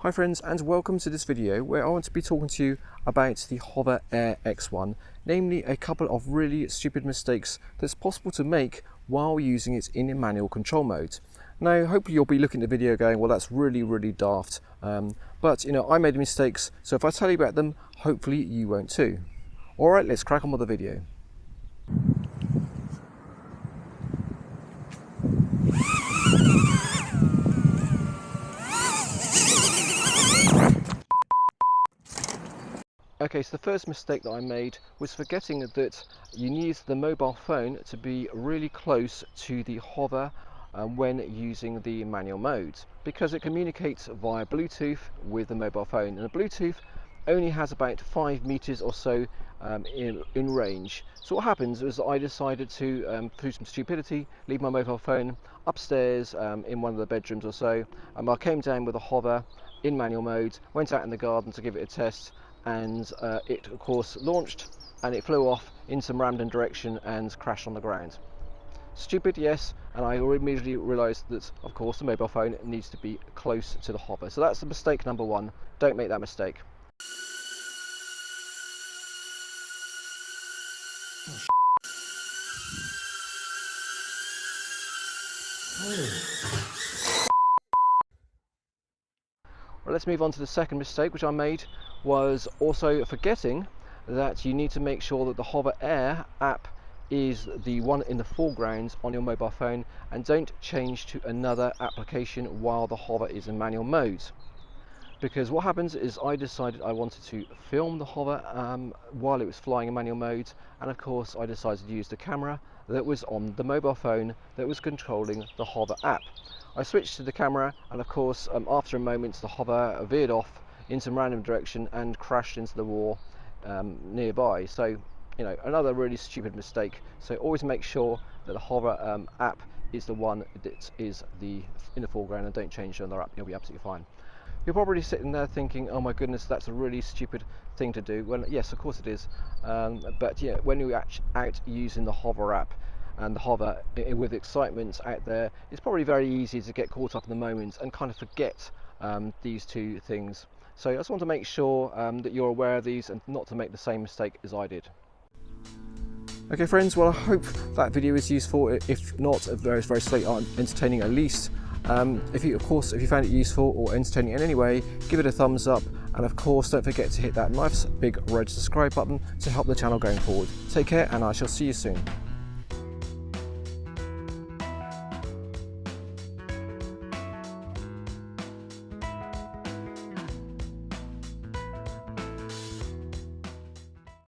Hi friends, and welcome to this video where I want to be talking to you about the Hover Air X1, namely a couple of really stupid mistakes that's possible to make while using it in manual control mode. Now hopefully you'll be looking at the video going, well that's really daft, but you know, I made mistakes, so if I tell you about them, hopefully you won't too. Alright, let's crack on with the video. Okay, so the first mistake that I made was forgetting that you need the mobile phone to be really close to the hover when using the manual mode, because it communicates via Bluetooth with the mobile phone, and the Bluetooth only has about 5 meters or so in range. So what happens is I decided to, through some stupidity, leave my mobile phone upstairs in one of the bedrooms or so. I came down with a hover in manual mode, went out in the garden to give it a test, and it of course launched and it flew off in some random direction and crashed on the ground. Stupid, yes, and I immediately realised that of course the mobile phone needs to be close to the hover. So that's the mistake number one. Don't make that mistake. Well, let's move on to the second mistake which I made, was also forgetting that you need to make sure that the Hover Air app is the one in the foreground on your mobile phone, and don't change to another application while the hover is in manual mode. Because what happens is I decided I wanted to film the hover while it was flying in manual mode, and of course I decided to use the camera that was on the mobile phone that was controlling the Hover app. I switched to the camera, and of course after a moment the hover veered off in some random direction and crashed into the wall nearby. So you know, another really stupid mistake. So always make sure that the Hover app is the one that is in the foreground, and don't change to another app. You'll be absolutely fine. You're probably sitting there thinking, oh my goodness, that's a really stupid thing to do. Well, yes, of course it is. But yeah, when you're out using the Hover app and the hover with excitement out there, it's probably very easy to get caught up in the moment and kind of forget these two things. So I just want to make sure that you're aware of these and not to make the same mistake as I did. Okay friends, well I hope that video is useful, if not very slightly entertaining at least. If you found it useful or entertaining in any way, give it a thumbs up, and of course don't forget to hit that nice big red subscribe button to help the channel going forward. Take care, and I shall see you soon.